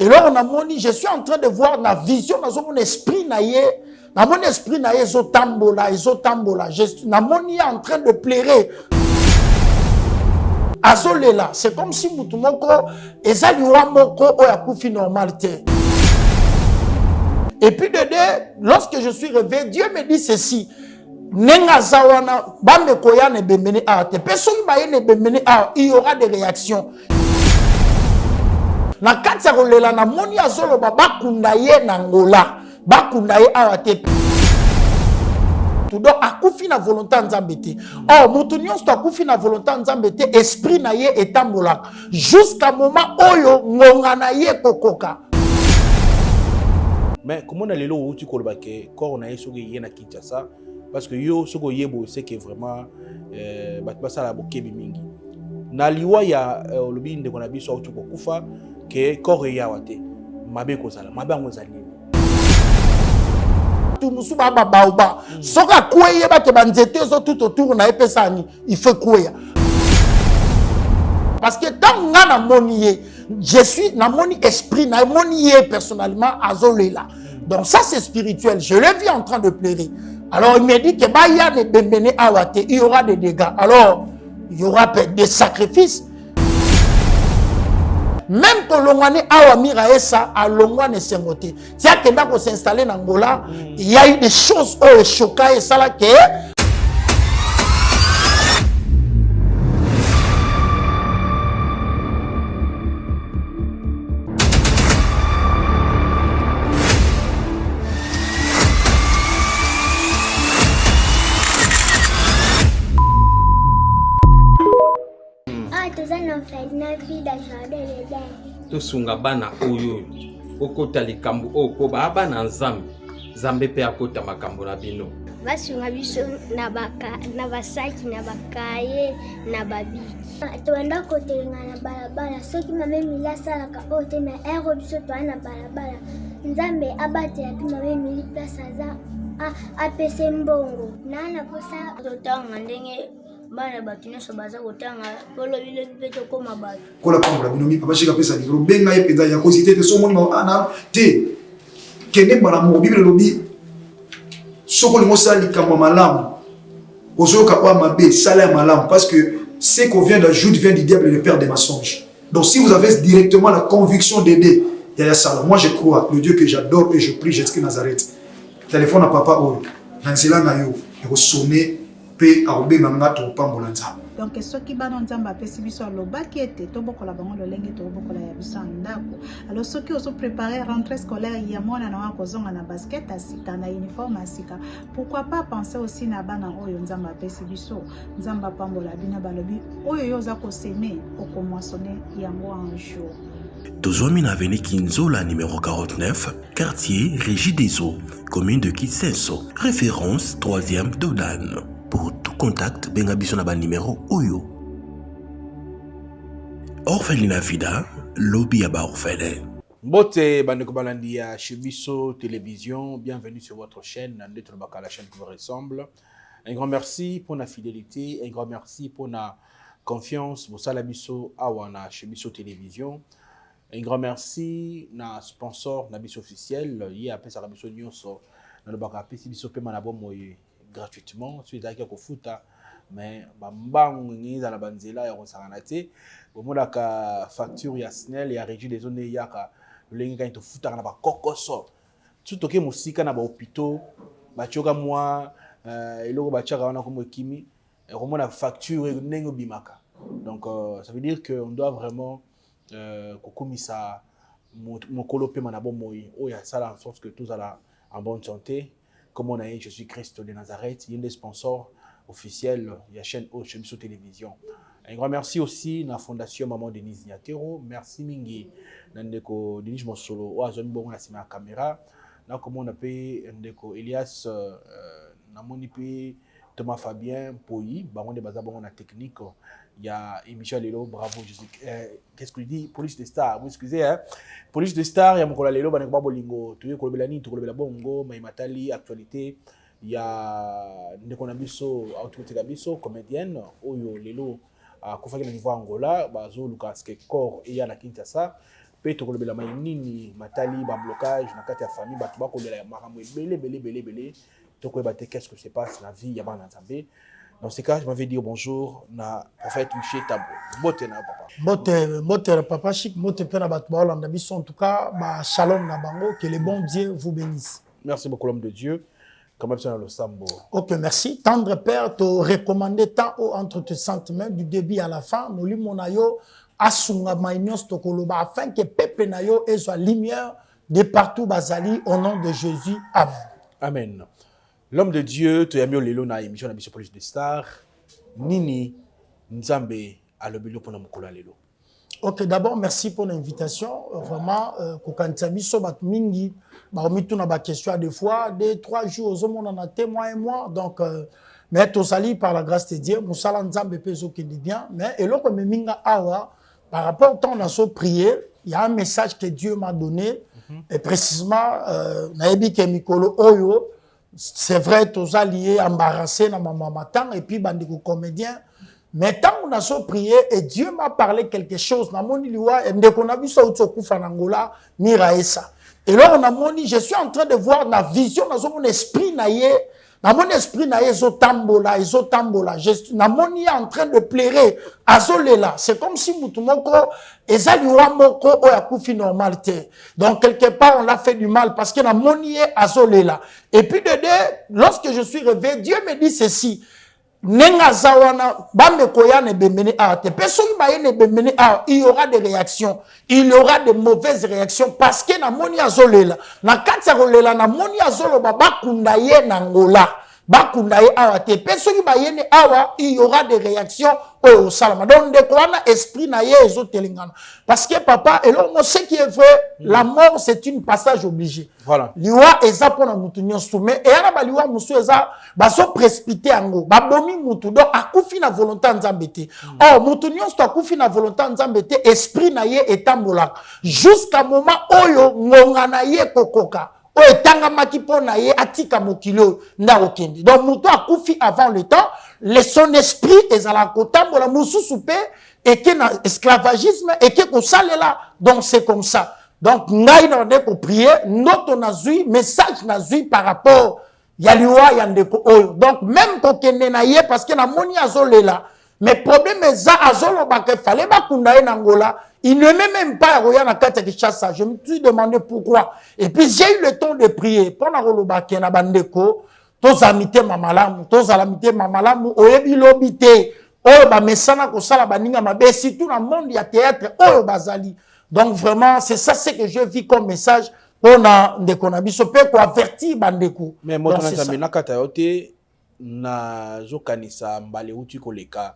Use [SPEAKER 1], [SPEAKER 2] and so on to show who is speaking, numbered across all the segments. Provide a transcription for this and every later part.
[SPEAKER 1] Et là, on a moni, je suis en train de voir la vision dans mon esprit, dans mon esprit, isotambola. Na moni en train de pleurer. Azolela, c'est comme si mutumoko, ezaliwa moko, oyakufi normalité. Et puis de deux, lorsque je suis réveillé, Dieu me dit ceci. Nenga zawana, bambe koya ne bemene arte. Personne baye ne bemene arte, il y aura des réactions. Na kati ya kolela na moni azoloba bakunda ye na ngola, bakunda ye arte. Donc akufi na volonté nzambe te. Oh, mutu nyonso akufi na volonté nzambe te, esprit na ye etambolaka. Jusqu'à moment oyo ngonga na ye kokoka.
[SPEAKER 2] Mais comment on a l'élo où tu colles que quand on a eu ce qui est na Kinshasa parce que yo ce qui est beau c'est que vraiment bah ça la boké bimingi na liwa ya lobi ndeko na biso autu kokufa que corps ya wate mabe kozala mabe ngozali
[SPEAKER 1] tout musu ba baoba soka kweye ba ke banzete zo tout autour na epesani il faut kweye parce que tant ngana monier je suis na moni esprit na monier personnellement azolela. Donc ça c'est spirituel. Je l'ai vu en train de pleurer. Alors il me dit que bah il y a des bembene awate, il y aura des dégâts. Alors il y aura des sacrifices. Même que l'ongane awamira esa à l'ongane sengote. C'est que quand on s'installer dans Angola, il y a eu des choses choquantes et ça là que
[SPEAKER 3] tosunga bana oyo okota likambo oko bana nzambe nzambe pe akota makambo na bino
[SPEAKER 4] basunga biso na basaki na bakaye na babiki toenda kotelenga na balabala soki mame milasalaka oyo te na ero biso toa na balabala nzambe abatela pi mame mili place aza apese mbongo nana posa totanga ndenge bana bato nyonso baza kotanga polo bile mpe tokóma bato
[SPEAKER 5] kola pambola bino mipa bashika pesa likolo benga ye mpenza ya kozite te so omoni ana te kende mbala moko bibele elobi soko olingi osala likambo ya malamu ozoyoka oya mabe sala ya malamu parce que ce qu'on vient d'ajouter vient du diable et le père des mensonges. Donc si vous avez directement la conviction d'aider Yaya Sala, moi je crois le Dieu que j'adore et je prie Jésus Nazareth. Téléphone à papa oyo nanzela na yo ekosone pe aobenga ngato pambola nzambe.
[SPEAKER 6] Donc soki bana nzambe apesi biso alobaki ete tobokola bango lolenge tobokola ya biso ndako. Alors soki ozo préparer rentrée scolaire ya mwana na wako zonga na basket asika na uniforme asika, pourquoi pas penser aussi na bana oyo nzambe apesi biso nzambe pambola bina balobi oyo yoza ko semer okomoissonner yango un jour.
[SPEAKER 7] Tozomi na avenue Kinzola numéro 49, quartier Régie des Eaux, commune de Kitsenso, référence 3e Dodan. Pour tout contact, benga biso na ba numéro oyo. Orphelinat Vida, lobby ya ba orphelin.
[SPEAKER 2] Mbote bandeko balandi ya Chebiso Télévision, bienvenue sur votre chaîne, Ndeto Baka, la chaîne qui vous ressemble. Un grand merci pour la fidélité, un grand merci pour la confiance, pour ça la biso awana Chebiso Télévision. Un grand merci na sponsor na biso officiel, yi appelle ça la biso nyonso na le Baka pesi biso pe manabo moye gratuitement, tu es à kofuta mais bambangu ngi za la banzela ya kosangana te bomona ka facture ya SNEL ya régie des zones yaka lengi ka to futa na ba kokoso tout toke musika na ba hôpitaux ba choka moi eloko ba chaka wana comme kimi romona facture nengo bimaka. Donc ça veut dire que on doit vraiment kokomisa mokolo pe manabo moyi oya sala en sorte que tous ala en bonne santé. Comme on a dit, je suis Christ de Nazareth, il y a des sponsors officiels, il y a la chaîne Chebiso Télévision. Un grand merci aussi à la fondation Maman Denise Niakero, merci Mingi, Nandeko Denis Mosolo, Oazon Bon, la caméra, là comme on appelle Ndeko Elias, Namonipe, Thomas Fabien, Poyi, Baron de Bazabon, la technique, il y a Michel Lelo, bravo, qu'est-ce que je dis? Police de Star, vous excusez, hein? Police de Star, il y a Mokola Lelo, Banekba Bolingo, Touye Kolobelani, Toukolobela Bongo, Maïmatali, actualité, il y a Nekonabiso, Autorité Gabiso, comédienne, Oyo Lelo, à Kofaki na niveau Angola, Bazo Lucas Kekor, et il y a la Kinshasa, pe to kolobela mai nini matali ba blocage na kati ya famille ba to ba kolela ya makambo belé to ko ba te qu'est-ce que se passe la vie ya bana nzambe. Dans ce cas, je m'avais dit bonjour na prophète Michel Tabo. Bote na papa.
[SPEAKER 1] Bote papa chic, bote pe na batba Hollande biso en tout cas, ba shalom na bango, que le bon Dieu vous bénisse.
[SPEAKER 2] Merci beaucoup l'homme de Dieu. Comme ça dans le sambo.
[SPEAKER 1] OK, merci. Tendre Père, te recommander tant entre tes sentiments du début à la fin, nous lui monayo asunga maïnios tokoloba afin que peuple nayo et soit lumière de partout bazali au nom de Jésus. Amen.
[SPEAKER 2] Amen. L'homme de Dieu, tu as mis le na émission na Police des Stars. Nini Nzambe à l'obélo pour namukola lelo.
[SPEAKER 1] OK, d'abord merci pour l'invitation. Vraiment kokantabi so bat mingi ba omitu na ba question des fois 2-3 jours au monde en a témoin et moi donc mais to sali par la grâce de Dieu musala Nzambe peso qui dit bien mais eloko me minga awa par rapport au temps on a so prié, il y a un message que Dieu m'a donné et précisément naebi ke mikolo oyo. C'est vrai, tous alliés embarrassés dans ma matin et puis bandiko comédien. Mais tant on a so prié et Dieu m'a parlé quelque chose. Na moni liwa et ndeko na biso utsokufa nangola miraesa. Et là on a moni, je suis en train de voir la vision dans mon esprit naie. Dans mon esprit naie zo tambola. Na moni en train de pleurer azolela. C'est comme si mutumoko ezaliwa moko oyakufi normalité. Donc quelque part on l'a fait du mal parce que na moni azolela. Et puis lorsque je suis réveillé, Dieu me dit ceci. Nenga zawana bambe koya ne bemene a te personne ba ne bemene a il y aura des réactions, il y aura de mauvaises réactions parce que na moni azolela na katsa rolela na moni azolo baba kundaye na ngola bakundaye awa te personne ba yene awa il y aura des réactions au salama donc de quoi na esprit na ye ezotelingana parce que papa et là on sait qui est vrai la mort c'est une passage obligé
[SPEAKER 2] voilà
[SPEAKER 1] liwa eza pona mutu nyonso mais et ana ba liwa musu eza baso précipiter ango babomi mutu donc akufi na volonté nzambe te oh mutu nyonso akufi na volonté nzambe te esprit na ye etambola jusqu'à moment oyo ngonga na ye kokoka o etanga maki pona ye atika mokilo nda okende donc mutu akufi avant le temps son esprit ezala kotambola mususu pe et que na esclavagisme et que ko salela donc c'est comme ça. Donc, ngai na ndeko prier, notre nazui, message nazui par rapport yaliwa yandeko oyo. Donc, même ko kende na ye, parce que na moni azolela, mais problème eza azolo bake fallait ba kundaye nangola, il ne met même pas roya na kata Kinshasa. Je me suis demandé pourquoi. Et puis, j'ai eu le temps de prier. Pona rolo bake na bandeko, tos amité mamalamu, oyebi lobité, oyo ba mesana ko sala baninga mabe, surtout na monde ya théâtre, oyo bazali. Donc vraiment, c'est ça ce que je vis comme message pour na ndeko na biso pe ko avertir bandeko.
[SPEAKER 2] Mais moi na nzambe na kata yote na zokanisa mbale uti koleka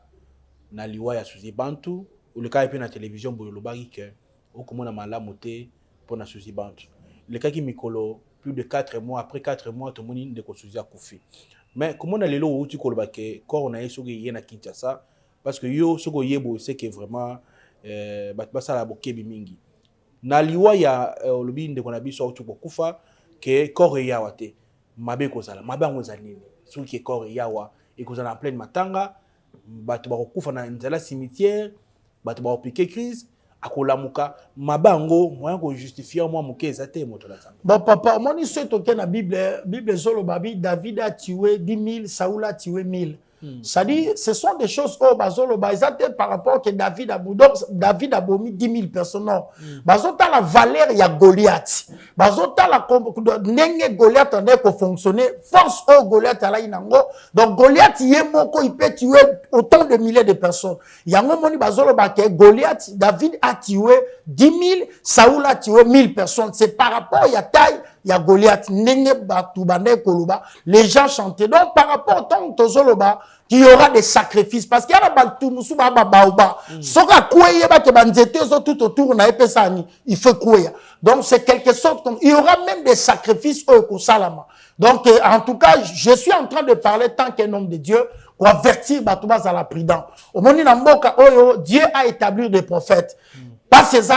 [SPEAKER 2] na liwa ya Suzy Bantu ou le cas pe na télévision boyolo baki ke okomona malamu te pour na Suzy Bantu. Le cas qui mikolo plus de 4 mois après 4 mois to moni ndeko Suzy akufi. Mais comment na lelo uti koloba ke corps na yeso ye na Kinshasa parce que yo soko yebo c'est que vraiment basala bokebi mingi na liwa ya lobi ndeko na biso autu kokufa ke corps yawa te mabe kozala mabe angoza nini soki ke corps yawa ekozala en pleine matanga bato bakokufa na nzela cimetière bato bakopike crise akolamuka mabango moyen ko justifier moi moke ezate moto la sango
[SPEAKER 1] ba papa moni soto ke na bible zolo babi David a tué 10 000 Saoul a tué 1000. C'est-à-dire, ce sont des choses au Bazolo Bazate par rapport que David a bomi 10 000 personnes. Bazota la valeur il y a Goliath. Bazota la nenge Goliath en est pour fonctionner. Force au Goliath à la inango. Donc Goliath y est moko il peut tuer autant de milliers de personnes. Yango moni Bazolo Bake Goliath David a tué 10 000, Saoul a tué 1000 personnes. C'est par rapport il y a taille. Il y a Goliath, les gens chantaient. Donc, par rapport au temps Tozoloba, il y aura des sacrifices. Parce qu'il y a tout autour, il faut courir. Donc, c'est quelque sorte comme, il y aura même des sacrifices au Salama. Donc, en tout cas, je suis en train de parler tant qu'un homme de Dieu pour avertir Batouba à la prudence. Au moment où Dieu a établi des prophètes. Chaque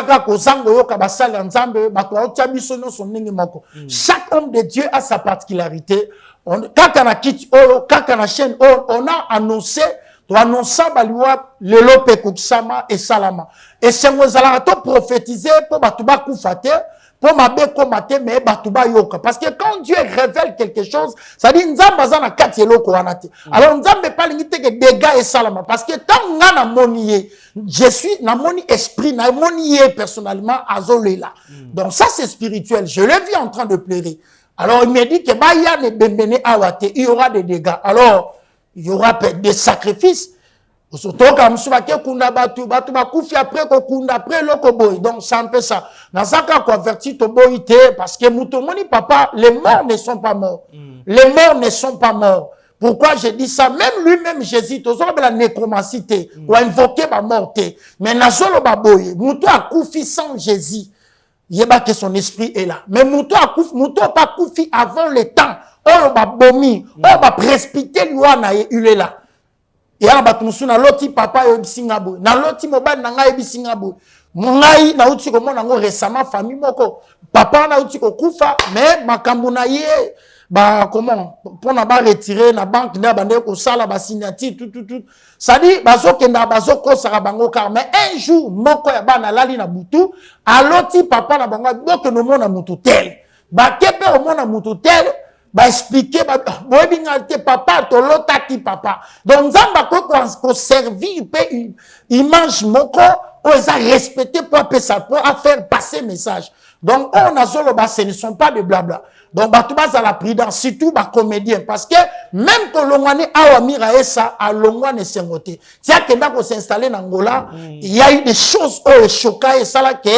[SPEAKER 1] homme de Dieu a sa particularité. Quand on a quitté, quand on a chaîne, on a annoncé to annoncer baliwa lelo pe kokisama et salama et c'est moi zala to prophétiser pour batuba kufate pour mabeko maté mais batuba yoka parce que quand Dieu révèle quelque chose ça dit nzamba za na kati eloko wanate alors nzambe pas lingite que dégâts et salama parce que tant ngana monié je suis na moni esprit na monié personnellement azolela donc ça c'est spirituel je le vis en train de pleurer alors il me dit que bah ya ne bembene awate il y aura des dégâts alors il y aura des sacrifices. Surtout comme ça, kunda batu bakufi après kunda après loko boy. Donc c'est un peu ça. Dans ça cas converti to boyité parce que moutomoni papa, les morts ne sont pas morts. Les morts ne sont pas morts. Pourquoi je dis ça? Même lui-même Jésus, tous la nécromancité ou invoquer ma morté. Mais nazolo baboy, mouto a koufi sans Jésus. Yeba que son esprit est là. Mais mouto pas koufi avant le temps. Oh ba bomi, oh ba précipiter lui il est là. Et alors, na loti papa yo bisingabo, na loti mobile na ngai bisingabo. Ngai na uti ko mona ngo récemment famille moko. Papa na uti ko kufa, mais makambo na ye ba comment pour na ba retirer na banque na bande ko sala ba signature tout. Ça dit bazo kenda bazo ko sara bango car mais un jour moko ya bana lali na butu, aloti papa na bango boke no mona mutu tel. Ba kepe o mona mutu tel. Bah expliquer bah papa to lotaki papa donc nzamba ko servir pe image moko o eza respecter pour faire passer message donc on a solo bah ce ne sont pas de blabla donc bah tout bas à la prudence surtout bah comédien parce que même que longwane awamira esa a longwane sengote tia kenda ko s'installer en Angola il y a eu des choses choquantes et ça là que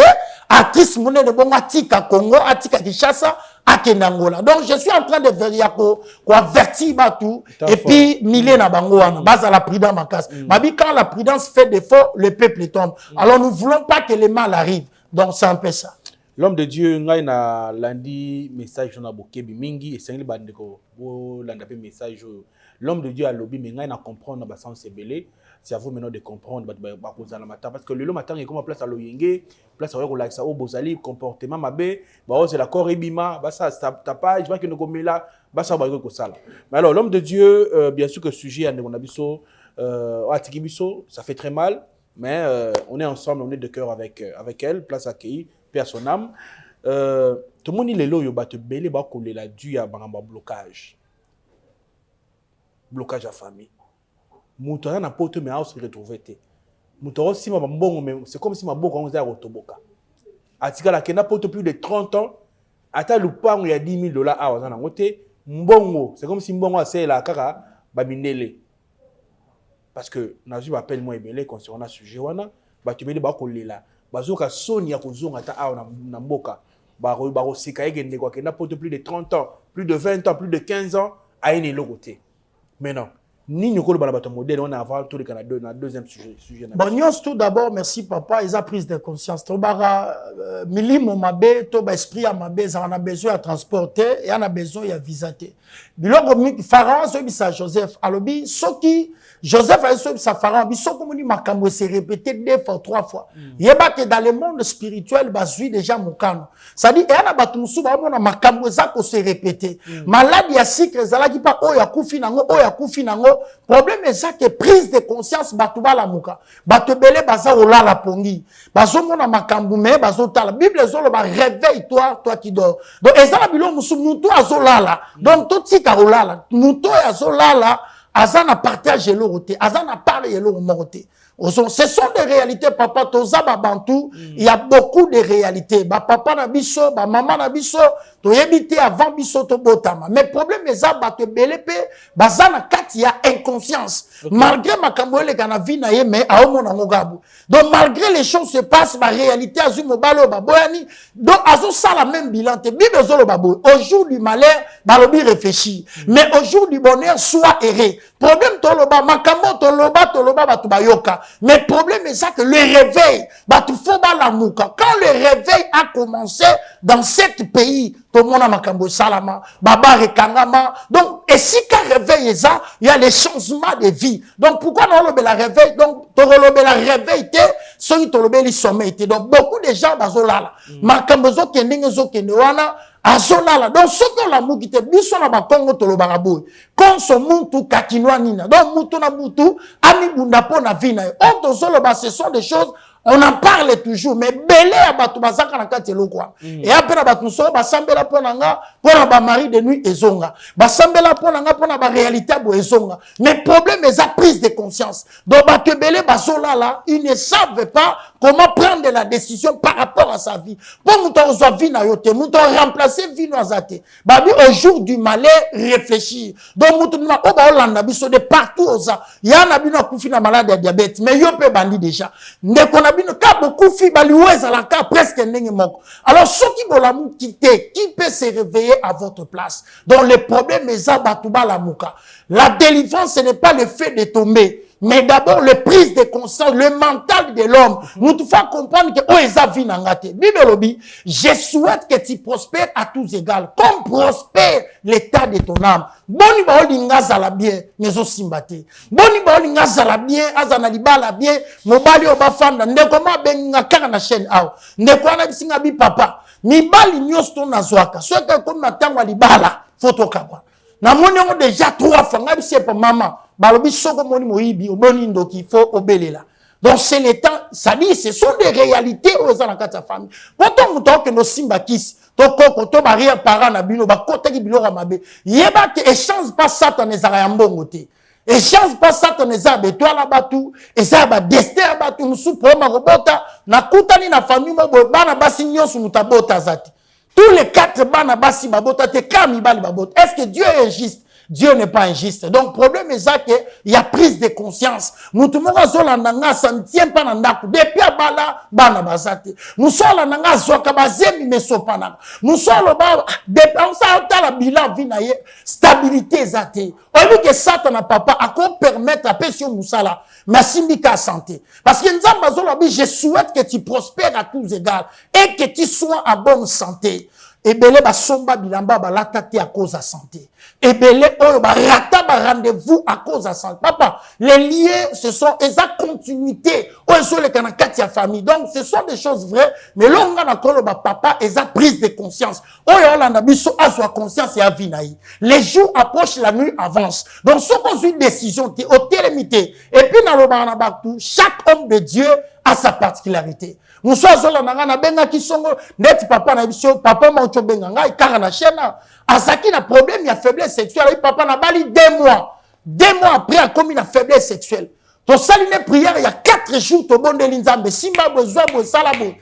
[SPEAKER 1] actrice monnaie de bonga tika Congo atika Kinshasa Angola. Donc je suis en train de vérifier quoi avertir tout et puis mille na bango wana base à la prudence ma casse. Mabi quand la prudence fait défaut le peuple tombe. Alors nous voulons pas que le mal arrive. Donc c'est un peu ça.
[SPEAKER 2] L'homme de Dieu ngai na lundi message na bokebi mingi et sengli bandeko bo landa pe message l'homme de Dieu a lobby mais ngai na comprendre ba sens belé. C'est à vous maintenant de comprendre parce que le matin il comme place à loyenge place à relaxa au bozali comportement mabe ba c'est la corps ebima ba ça tapage ba que nous comme là ba ça ba ko sala mais alors l'homme de Dieu bien sûr que sujet à mon abisso atikibiso ça fait très mal mais on est ensemble on est de cœur avec elle place accueillie paix à son âme tout le monde il est là yo ba te belé ba ko la dû à bangamba blocage à famille. Moutoya na poto mais a se retrouver té. Moutoya si ma mbongo mais c'est comme si ma boko on a rotoboka. Atika la kena poto plus de 30 ans ata lupango ya $10,000 a wazana ngote mbongo c'est comme si mbongo a c'est la kaka babinele. Parce que nazu appelle moi ebele concernant sujet wana ba tubeli ba kolela bazoka soni ya kozonga ata a na mboka ba sika egende kwa kena poto plus de 30 ans, plus de 20 ans, plus de 15 ans a une logoté. Mais non ni nous modèle on a avant tout le Canada dans deuxième sujet.
[SPEAKER 1] Bon tout d'abord merci papa ils a prise de conscience tobara milimo mabe to ba esprit à mabe ça on a besoin à transporter et on a besoin à visiter biloko Pharaon so bisa Joseph alobi soki Joseph a so sa Pharaon bi so comme ni makambo se répéter 2 fois 3 fois yeba que dans le monde spirituel bazui déjà mokano ça dit et ana batumusu ba mona makambo za ko se répéter maladie ya sucre zala ki pa oya kufi nango problème est ça que prise de conscience batuba la muka batubele baza olala pongi bazo mona makambu me bazo tala bible zolo ba réveille toi qui dors donc ezala bilo musu mutu azolala donc tout tika olala mutu azolala azana partage l'oroté azana parler l'oroté. Ce sont des réalités, papa. Tozaba Bantou, il y a beaucoup de réalités. Ba papa na biso, ba maman na biso, to yebite avant biso to botama. Mais problème est ça, ba te belepe, ba zana kat y a inconscience. Malgré ma kamboele kana vie na ye, mais a omo na ngogabu. Donc malgré les choses se passent, ma réalité azu mobalo ba boyani. Donc azu ça la même bilan. Te bibe zolo ba boy. Au jour du malheur, ba lobi réfléchir. Mais au jour du bonheur, soit erré. Problème toloba, makambo toloba ba tubayoka. Mais le problème est ça que le réveil, bah tu faut pas la mouka. Quand le réveil a commencé dans cet pays, tout le monde a makambo salama, baba rekangama. Donc, et si quand réveil est ça, il y a les changements de vie. Donc, pourquoi non le la réveil? Donc, tu le la réveil, ceux qui le sommeil. Donc, beaucoup de gens, bazolala. Makambo zo kende wana. azolala. Donc ce que la moukite biso na bakongo tolo baraboy quand son muntu kakinwa nina donc mutu na mutu ami bunda po na vina on solo ba ce sont des choses on en parle toujours mais belé à batu bazaka na kati lokwa et après na batu so ba sambela po nanga po na ba mari de nuit ezonga ba sambela po nanga po na ba réalité bo ezonga mais problème est à prise de conscience donc batu belé ba sola là ils ne savent pas comment prendre la décision par rapport à sa vie pour muto ozo vie na yote muto remplacer vie no azate babi au jour du malheur réfléchir donc muto na o ba olanda biso de partout oza yana bino kufi na malade ya diabète mais yo pe bandi déjà ndeko bino ka beaucoup fi baliweza la ka presque ndenge moko alors ceux qui bolamu quitter qui peut se réveiller à votre place donc le problème est ça batuba la muka la délivrance ce n'est pas le fait de tomber mais d'abord le prise de conscience le mental de l'homme nous te faire comprendre que oh eza vie nangate bibelobi je souhaite que tu prospères à tous égards comme prospère l'état de ton âme boni ba olinga zala bien mais osimbate boni ba olinga zala bien azana libala bien mobali obafanda ndeko ma benga kaka na chaîne aw ndeko ana bisinga bi papa mibali nyosto nazwaka soka comme matangwa libala photo kaba na moni on déjà 3 fois ngabi c'est pas maman balobi soko moni moyibi oboni ndoki faut obelela donc c'est le temps ça dit ce sont des réalités aux dans la famille pourtant muto que no simba kisi to koko to barrière parent na bino ba kota ki bilo mabe yeba que échange pas satan ezara ya mbongo te échange pas satan ezaba toi la batu ezaba destin batu musu pour ma robota na kutani na famille mo bana basi nyonso mutabota zati tous les 4 bana basi babota te kami bali babota est-ce que Dieu est juste? Dieu n'est pas injuste. Donc, le problème est ça qu'il y a prise de conscience. Nous tout le monde ça ne tient pas dans la depuis à bala, bana basate. Nous sommes là, nanga zoka bazemi mais sopana. Nous sommes là, on s'est la bilan vinaye stabilité zate. Au lieu que Satan n'a pas à quoi permettre à passer Moussala, mais simika santé. Parce que nous je souhaite que tu prospères à tous égards et que tu sois en bonne santé. Et belé ba somba bilamba ba latati à cause de la santé. Et belé oh ba rata ba rendez-vous à cause de la santé. Papa, les liens ce sont exact continuité. Oh sur les kanakati à famille. Donc ce sont des choses vraies, mais l'onga na kolo ba papa exact prise de conscience. Oh yo la nabiso a soit conscience et a vinaï. Les jours approchent, la nuit avance. Donc ce qu'on une décision au télémité. Et puis dans le banabaktou, chaque homme de Dieu a sa particularité. Nous sommes là na benga qui sont net papa na biso papa moncho benga ngai kara na chaîne azaki na problème ya faiblesse sexuelle papa na bali 2 mois après a commis la faiblesse sexuelle to saline prière il y a 4 jours to bondeli nzambe simba besoin bo salabo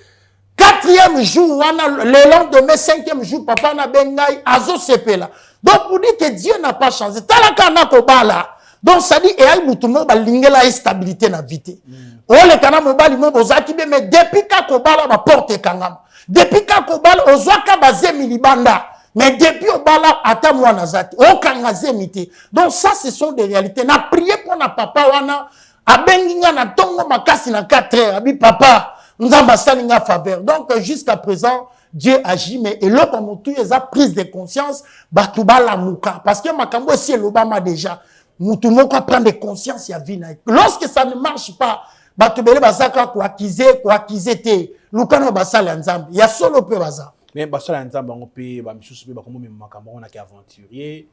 [SPEAKER 1] 4e jour wana le lendemain 5e jour papa na bengai azo sepela donc pour dire que Dieu n'a pas changé talaka na ko bala donc ça dit et ay mutumo ba lingela stabilité na vité o le kana mobali mo bozaki be mais depuis ka ko bala ba porte kangam depuis ka ko bala ozwaka bazemi libanda mais depuis o bala ata mwana zati o kanga zemité donc ça ce sont des réalités na prier pour na papa wana abenginga na tongo makasi na 4 heures abi papa nzamba salinga faveur donc jusqu'à présent Dieu agit mais et l'autre en tout ils a prise de conscience batuba la muka parce que makambo si l'Obama déjà tout le monde prend des conscience ya vie. Lorsque ça ne marche pas, batubele basaka ko acquiser te. Lukano basala nzambe. Ya solo pe baza.
[SPEAKER 2] Mais basala nzambe on pe ba misusu pe ba komo makambo on a qui aventurier,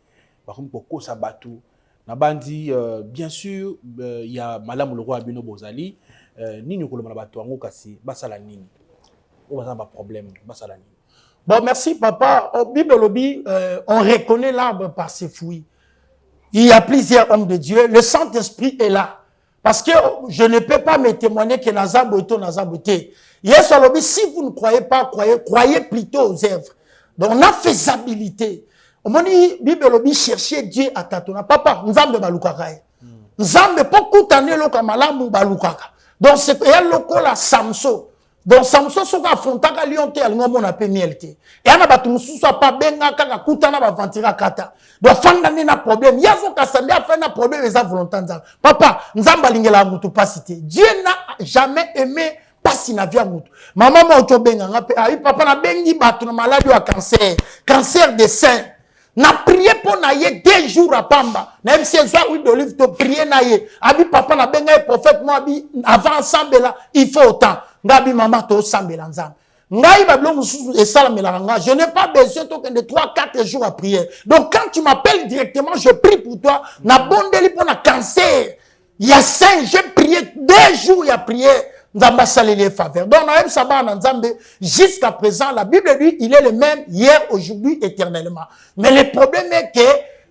[SPEAKER 2] ba komo poko sa batu. Na bandi bien sûr il y a malamu le roi Abino Bozali nini ko le batu ngo kasi basala nini. O baza ba problème basala nini.
[SPEAKER 1] Bon merci papa, au Bible lobby on reconnaît l'arbre par ses fruits. Il y a plusieurs hommes de Dieu. Le Saint-Esprit est là. Parce que je ne peux pas me témoigner que Nazabo est Nazaboté. Yes, si vous ne croyez pas, croyez plutôt aux œuvres. Donc, on a faisabilité. On m'a dit, Bible lobby, chercher Dieu à tatona. Papa, Nzambe balukaka. Nzambe, beaucoup d'années, malamu balukaka. Donc, c'est un local à Samso. Donc, Samson soka affrontaka lionte alingo mona pe mielte. Et ana batu mususu pa benga kaka kutana ba vantira kata. Do fanga na problème. Yazo kasande a fait na problème eza volonté nzamba. Papa, nzamba lingela mutu pasité. Dieu n'a jamais aimé pasi na via mutu. Maman mo to benga ngape ai papa na bengi batu na maladie à cancer des seins. Na prié pour naye 2 jours à Pamba. Même si elle soit huile d'olive, to prier naye. Abi papa na benga prophète moi abi avant ensemble là, il faut autant. Ngabi maman to ensemble ensemble. Je n'ai pas besoin de 3-4 jours à prier. Donc quand tu m'appelles directement, je prie pour toi. Na bondeli pour na cancer. Il y a 5, j'ai prié 2 jours, il y a prié. Nzamba salé faveur. Donc jusqu'à présent, la Bible dit, il est le même hier, aujourd'hui, éternellement. Mais le problème est que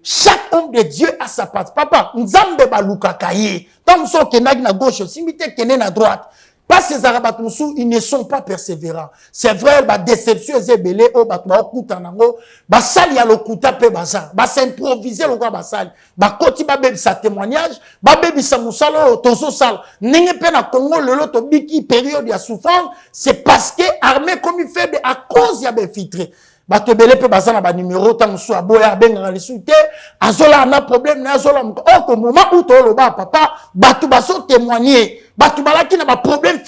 [SPEAKER 1] chaque homme de Dieu a sa part. Papa, Nzambe baluka kaye. Tant que so kenagi na gauche, simite kene na droite. Parce que ces Arabatoussou, ils ne sont pas persévérants. C'est vrai, la déception est belée, oh, bah, kutanango, bah, sali ya lo kuta pe bazar, bah, s'improviser le gars, bah, sali, bah, koti ba bebi sa témoignage, bah, bebi sa moussalo, tozo sal, n'enge pe na Congo, le lot, biki, période ya souffrance, c'est parce que armée comme il fait, à cause ya be filtré. Bato belé pe bazar na ba numéro, tant sou aboya, benga les soute, azola na problème, na azola, au moment où to lo ba papa, bato baso témoigner, bato balaki na ba problème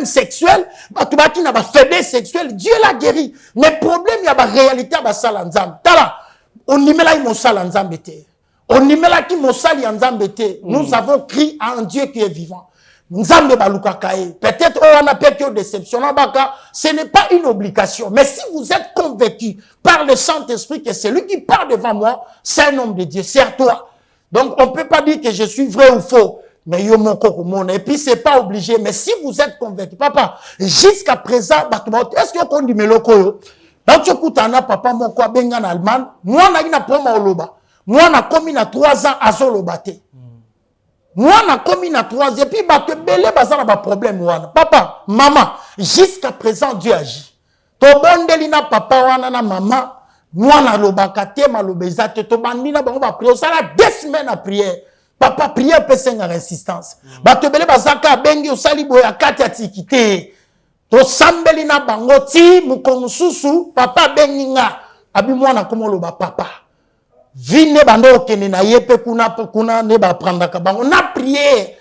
[SPEAKER 1] sexuel, bato balaki na ba faiblesse sexuelle, Dieu l'a guéri. Mais problème ya ba réalité ba sala nzambe. Tala, on nimela ki mo sala nzambe te. On nimela ki mo sali nzambe te. Nous avons crié à un Dieu qui est vivant. Nzambe baluka kae. Peut-être on a peut-être une déception. Ce n'est pas une obligation. Mais si vous êtes convaincu par le Saint-Esprit que c'est lui qui parle devant moi, c'est un homme de Dieu, c'est à toi. Donc on ne peut pas dire que je suis vrai ou faux. Mais yo mon coco mon. Et puis c'est pas obligé. Mais si vous êtes convaincu, papa, jusqu'à présent, est-ce que vous dit meloko yo? Donc tu écoutes papa mon quoi benga en Allemagne. Moi na poma oloba. Moi na commis na 3 ans à Zolobate. Moi, na commis na 3 ans, et puis, bah, te belé, bah, ça n'a pas problème, wana. Papa, maman, jusqu'à présent, Dieu agit. To bondelina, papa, wana, na maman, moi, na lobakate, ma lobezate, to bandina, bah, on va prier. Ça a 2 semaines à prier. Papa, prière, peut senga résistance. Bah, te belé, bah, zaka, bengi, osali, boya, kati, atikite. To sambelina, bango, ti, mukonsusu, papa, bengi, nga. Abi, moi, na komo loba, papa. Vine bando kene na yepe kuna ne ba prendre ka bango na prié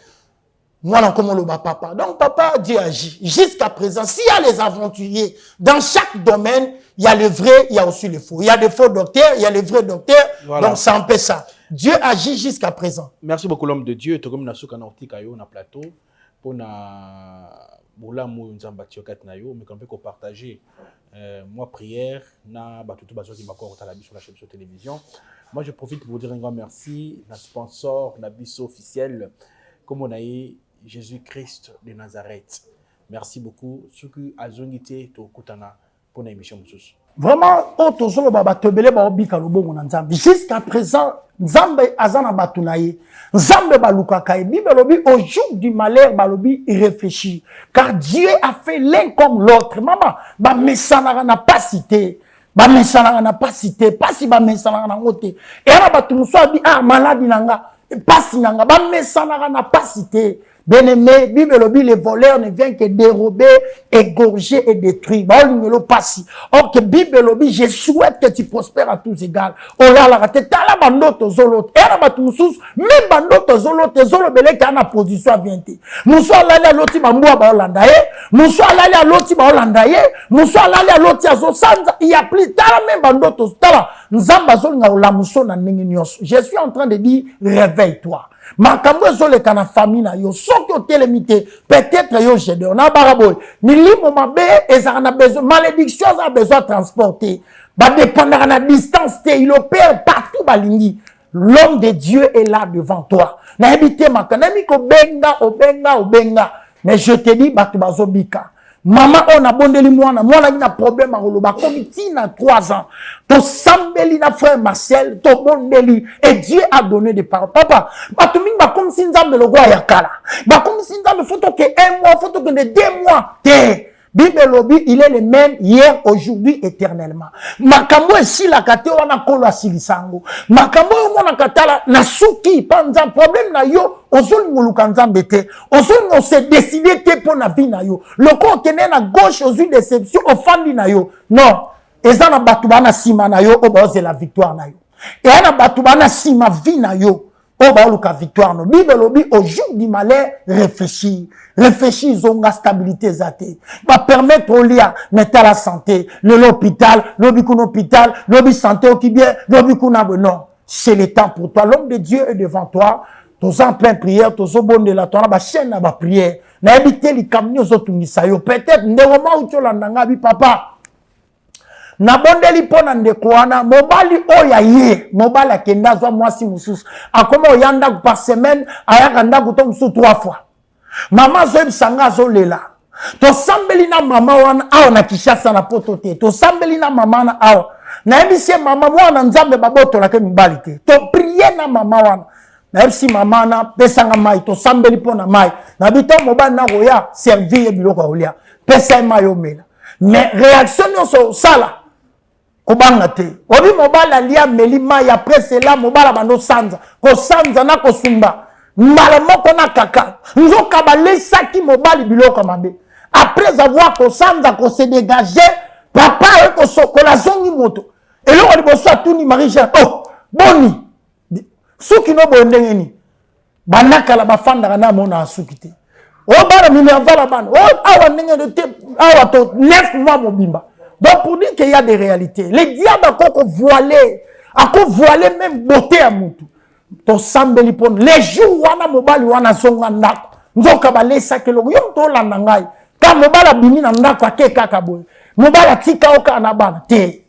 [SPEAKER 1] moi na comme le papa. Donc papa Dieu agit jusqu'à présent. S'il y a les aventuriers dans chaque domaine, il y a les vrais, il y a aussi les faux. Il y a des faux docteurs, il y a les vrais docteurs. Voilà. Donc ça empêche ça. Dieu agit jusqu'à présent.
[SPEAKER 2] Merci beaucoup l'homme de Dieu. To comme na suka na otika yo na plateau pour na bola mo nzamba tiokat na yo mais qu'on peut partager moi prière na batutu bazo ki makoro ta la sur la chaîne sur télévision. Moi, je profite pour vous dire un grand merci à sponsor, à biso officiel, comme on a eu Jésus-Christ de Nazareth. Merci beaucoup. Ce que a zongité to kutana pour une émission.
[SPEAKER 1] Vraiment, jusqu'à présent, Nzambe azana batunaye, Nzambe balukakaye, Bible lobi au jour du malheur balobi il réfléchit, car Dieu a fait l'un comme l'autre. Maman, ba mesana n'a pas cité. Ba mesana n'a pas cité, pas si ba mesana n'a ngote. Et là ba tumuso abi ah malade nanga, pas si nanga ba mesana n'a pas cité. Bien aimé, Bible lobi les voleurs ne viennent que dérober, égorger et détruire. Ba olingelo passi. Or que Bible lobi je souhaite que tu prospères à tous égards. Oh là là, te tala bandoto zolo. Et là ba tumuso même bandoto zolo te zolo belé kana position aviente. Muso alali loti ba mbwa ba Holanda Muso alali loti ba Holanda Muso alali loti azo sanza il y a plus tala même bandoto tala. Nzamba zolinga la muso na ndenge nyonso. Je suis en train de dire réveille-toi. Makambo zole kana famille na yo soki otelemite peut-être yo jede on a baraboy milimo mabe ezana besoin malédiction a besoin transporter ba dépendre na distance te il opère partout balingi l'homme de Dieu est là devant toi na habité makanami ko obenga mais je te dis batu bazobika maman on a bondeli mwana na problème a koloba komiti na 3 ans to sambeli na frère Marcel to bondeli et Dieu a donné des paroles papa batu mingi ba comme si nzambe lo gwa yakala ba comme si nzambe photo que 1 mois photo que de 2 mois te Bible lobi il est le même hier aujourd'hui éternellement makambo esi la kate wana kolo asilisango makambo mona katala na suki panza problème na yo ozoli ngoluka nzambe te ozoli no se décider te pour na vie na yo loko kene na gauche ozui déception ofandi na yo non eza na batu bana sima na yo obaoze la victoire na yo et na batu bana sima vie na yo obaoluka victoire no Bible lobi au jour du malheur réfléchir zonga stabilité zate va permettre au lia mettre la santé l'hôpital lobi kun hôpital lobi santé au qui bien lobi kuna non c'est le temps pour toi l'homme de Dieu est devant toi tous en pleine prière tous au bon de la toi ba chaîne ba prière na habité li kamni ozotungisa yo peut-être ndengoma utolanda nga bi papa na bondeli pona ndeko wana mobali oya ye mobali akenda zwa mwasi mususu akoma oyanda par semaine ayaka ndako to mususu 3 fois mama zoyebisanga azolela tosambeli na mama wana awa na Kishasa na poto te tosambeli na mama na awa nayebisi mama mwana nzambe babotolaka mibali te to prier na mama wana nayebisi mama na pesanga mai tosambeli pona mai na bito mobali na koya servir biloko olia pesa mai omela mais réaction nyonso sala kobanga te obi mobali alia meli mai après cela mobali bando sanza ko sanza na kosumba mbala moko na kaka nzoka balesaki mobali biloko mabe après avoir ko sanza ko se dégager papa ko sokola zongi moto eloko liboso atuni Marie-Jeanne oh boni suki no bondengeni banaka la bafanda na mona suki te o bara mimi avala bana o awa ndenge de te awa to 9 mois mobimba. Donc pour dire qu'il y a des réalités, les diables à quoi voiler même beauté à moutou. To sambeli pon les jours wana mobali wana songa ndako. Nzoka balesa ke lo yom to la nangai. Ka mobala bini na ndako ake kaka boy. Mobala tika oka na bana te.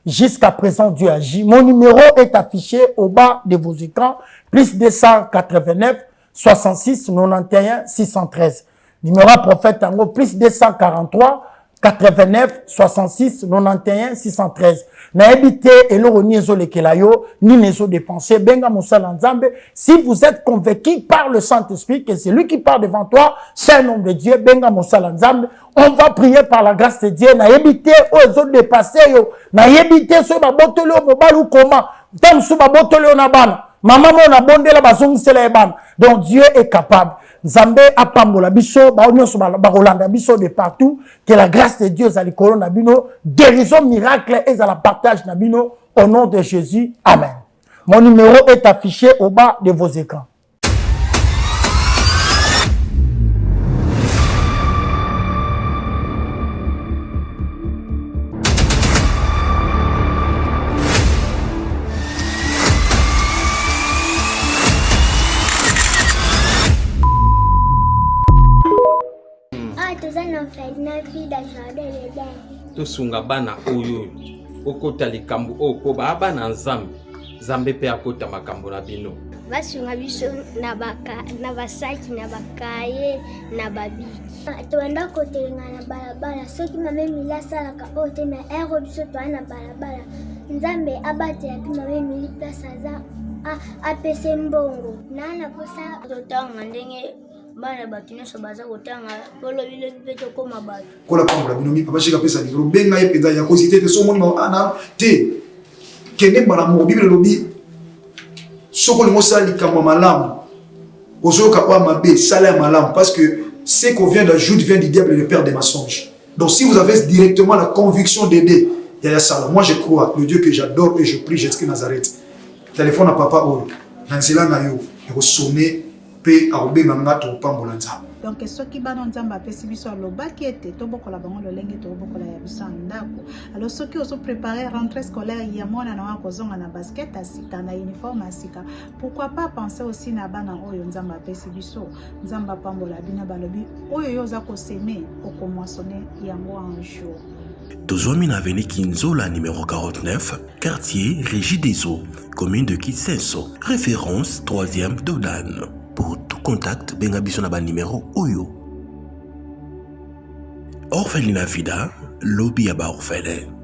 [SPEAKER 1] Jusqu'à présent Dieu agit. Mon numéro est affiché au bas de vos écrans plus 289 66 91 613. Numéro prophète en plus 243 89 66 91 613. Na habité et l'euro niezo lekelayo ni nezo dépensé benga mosala nzambe. Si vous êtes convaincu par le Saint-Esprit que c'est lui qui parle devant toi, c'est un homme de Dieu benga mosala nzambe. On va prier par la grâce de Dieu. Na habité aux autres dépassé yo. Na habité sur ba botolo mobile ou comment. Tam sou ba botolo na bana. Maman mo na bondela bazongi sela ebana. Donc Dieu est capable. Zambé apambola biso ba onyo so ba rolanda biso de partout que la grâce de Dieu za likolo na bino guérison miracle et za la partage na bino au nom de Jésus. Amen. Mon numéro est affiché au bas de vos écrans.
[SPEAKER 3] tosunga bana oyo okota likambo okoba bana nzambe nzambe pe akota makambo na bino
[SPEAKER 4] basunga biso na basaki na bakaye na babiki toenda kotelenga na balabala soki mame mili asalaka oyo te na ero biso toa na balabala nzambe abatela mpe mame mili place aza apese mbongo nana posa totanga ndenge bana bato nyonso baza kotanga polobile mpe tokóma bato
[SPEAKER 5] kola pambola bino mi papa shika pesa likolo benga ye mpenza ya kosite te so omoni ana te kende mbala moko bibele elobi soki olingi osala likambo malamu ozoyoka oya mabe sala ya malamu parce que ce qu'on vient d'ajouter vient du diable et le père des mensonges. Donc si vous avez directement la conviction d'aider Yaya Sala, moi je crois le Dieu que j'adore et je prie Jésus Nazareth. Téléphone à papa oyo nanzela na yo ekosone pe akobenga ngato pambola nzambe.
[SPEAKER 6] Donc soki bana nzambe apesi biso alobaki ete tobokola bango lolenge tobokola ya biso ndako. Alors soki ozo préparer rentrée scolaire ya mwana na kozonga na basket asika na uniforme asika, pourquoi pas penser aussi na bana oyo nzambe apesi biso nzambe pambola bina balobi oyo yoza ko semer okomoissonner yango un jour.
[SPEAKER 7] Tozwami na avenue Kinzola numéro 49, quartier Régie des Eaux, commune de Kitsenso, référence 3e Dodan. Pour tout contact, benga biso na ba numéro oyo. Orphelinat Vida, lobby à ba orphelin.